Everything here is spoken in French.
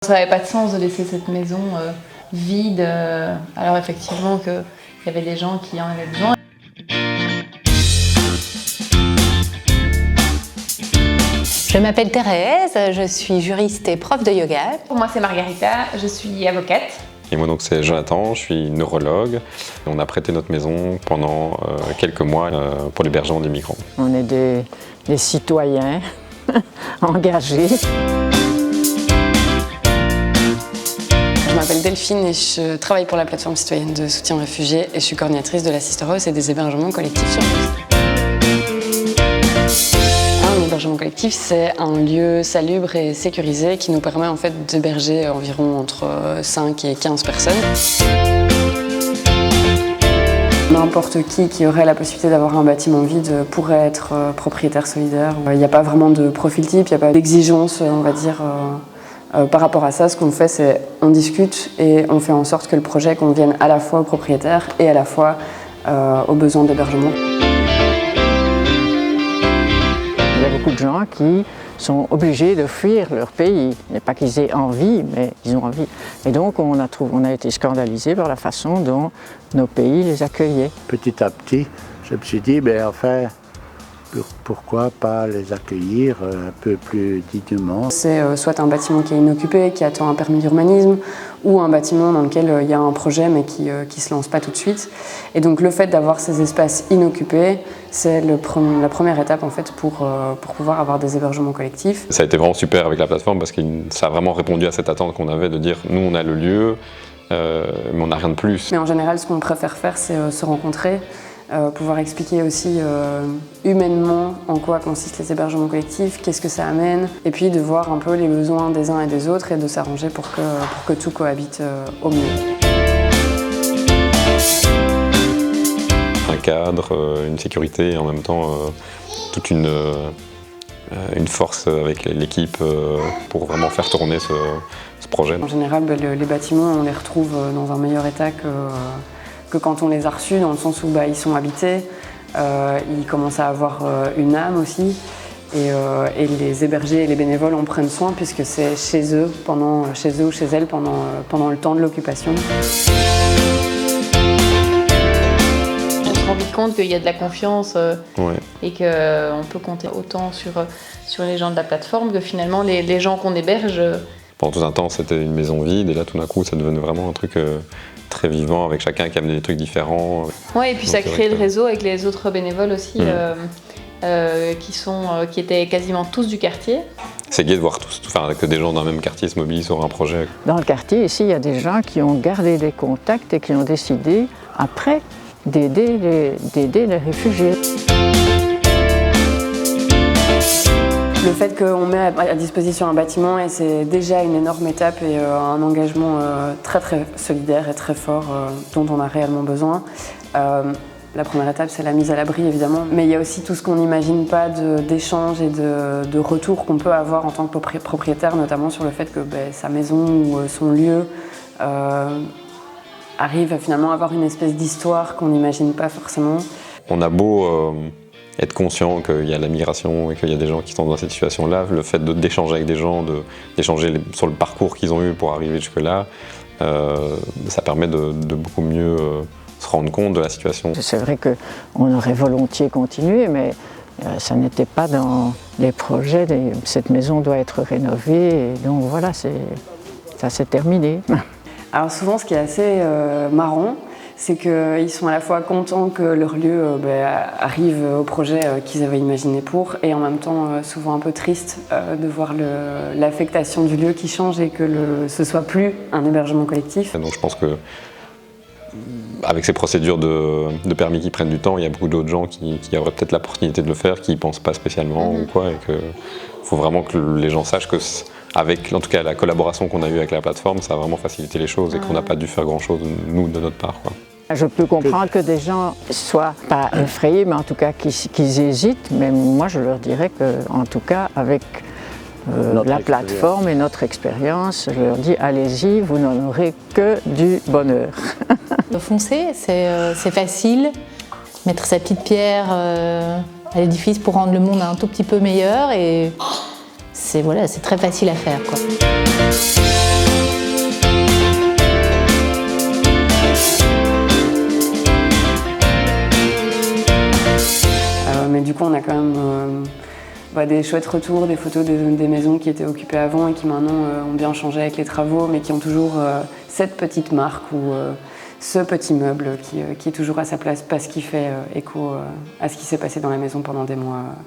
Ça n'avait pas de sens de laisser cette maison vide, alors effectivement qu'il y avait des gens qui en avaient besoin. Je m'appelle Thérèse, je suis juriste et prof de yoga. Pour moi c'est Margarita, je suis avocate. Et moi donc c'est Jonathan, je suis neurologue. On a prêté notre maison pendant quelques mois pour l'hébergement des migrants. On est des citoyens engagés. Je m'appelle Delphine et je travaille pour la plateforme citoyenne de soutien aux réfugiés et je suis coordinatrice de la Sister House et des hébergements collectifs sur Brest. Un hébergement collectif, c'est un lieu salubre et sécurisé qui nous permet en fait d'héberger environ entre 5 et 15 personnes. N'importe qui aurait la possibilité d'avoir un bâtiment vide pourrait être propriétaire solidaire. Il n'y a pas vraiment de profil type, il n'y a pas d'exigence, on va dire. Par rapport à ça, ce qu'on fait, c'est on discute et on fait en sorte que le projet convienne à la fois aux propriétaires et à la fois aux besoins d'hébergement. Il y a beaucoup de gens qui sont obligés de fuir leur pays. Il n'est pas qu'ils aient envie, mais ils ont envie. Et donc on a été scandalisés par la façon dont nos pays les accueillaient. Petit à petit, je me suis dit, enfin, pourquoi pas les accueillir un peu plus dignement. C'est soit un bâtiment qui est inoccupé, qui attend un permis d'urbanisme, ou un bâtiment dans lequel il y a un projet mais qui ne se lance pas tout de suite. Et donc le fait d'avoir ces espaces inoccupés, c'est la première étape en fait pour pouvoir avoir des hébergements collectifs. Ça a été vraiment super avec la plateforme parce que ça a vraiment répondu à cette attente qu'on avait de dire nous on a le lieu, mais on n'a rien de plus. Mais en général ce qu'on préfère faire c'est se rencontrer, pouvoir expliquer aussi humainement en quoi consistent les hébergements collectifs, qu'est-ce que ça amène, et puis de voir un peu les besoins des uns et des autres et de s'arranger pour que tout cohabite au mieux. Un cadre, une sécurité et en même temps toute une force avec l'équipe pour vraiment faire tourner ce projet. En général, les bâtiments, on les retrouve dans un meilleur état que quand on les a reçus, dans le sens où ils sont habités, ils commencent à avoir une âme aussi, et les hébergés et les bénévoles en prennent soin puisque c'est chez eux ou chez elles pendant le temps de l'occupation. On se rend vite compte qu'il y a de la confiance et qu'on peut compter autant sur les gens de la plateforme que finalement les gens qu'on héberge. Pendant tout un temps c'était une maison vide et là tout d'un coup ça devenait vraiment un truc très vivant avec chacun qui amenait des trucs différents. Ouais, et puis ça crée le réseau avec les autres bénévoles aussi qui étaient quasiment tous du quartier. C'est gai de voir que des gens dans le même quartier se mobilisent sur un projet. Dans le quartier, ici, il y a des gens qui ont gardé des contacts et qui ont décidé, après, d'aider les réfugiés. Le fait qu'on met à disposition un bâtiment, et c'est déjà une énorme étape et un engagement très très solidaire et très fort dont on a réellement besoin. La première étape, c'est la mise à l'abri évidemment, mais il y a aussi tout ce qu'on n'imagine pas d'échanges et de retours qu'on peut avoir en tant que propriétaire, notamment sur le fait que sa maison ou son lieu arrive à finalement avoir une espèce d'histoire qu'on n'imagine pas forcément. On a beau être conscient qu'il y a la migration et qu'il y a des gens qui sont dans cette situation-là, le fait d'échanger avec des gens, d'échanger sur le parcours qu'ils ont eu pour arriver jusque-là, ça permet de beaucoup mieux se rendre compte de la situation. C'est vrai qu'on aurait volontiers continué, mais ça n'était pas dans les projets. Cette maison doit être rénovée, et donc voilà, ça s'est terminé. Alors souvent, ce qui est assez marrant, c'est qu'ils sont à la fois contents que leur lieu arrive au projet qu'ils avaient imaginé pour, et en même temps souvent un peu tristes de voir l'affectation du lieu qui change et que ce soit plus un hébergement collectif. Donc je pense que avec ces procédures de permis qui prennent du temps, il y a beaucoup d'autres gens qui auraient peut-être l'opportunité de le faire, qui n'y pensent pas spécialement ou quoi, et qu'il faut vraiment que les gens sachent que avec en tout cas la collaboration qu'on a eue avec la plateforme, ça a vraiment facilité les choses et qu'on n'a pas dû faire grand-chose nous de notre part, quoi. Je peux comprendre que des gens soient pas effrayés, mais en tout cas qu'ils hésitent. Mais moi, je leur dirais qu'en tout cas, avec la plateforme et notre expérience, je leur dis allez-y, vous n'en aurez que du bonheur. Foncer, c'est facile, mettre sa petite pierre à l'édifice pour rendre le monde un tout petit peu meilleur, et c'est très facile à faire, quoi. du coup, on a quand même des chouettes retours, des photos des maisons qui étaient occupées avant et qui maintenant ont bien changé avec les travaux, mais qui ont toujours cette petite marque ou ce petit meuble qui est toujours à sa place parce qu'il fait écho à ce qui s'est passé dans la maison pendant des mois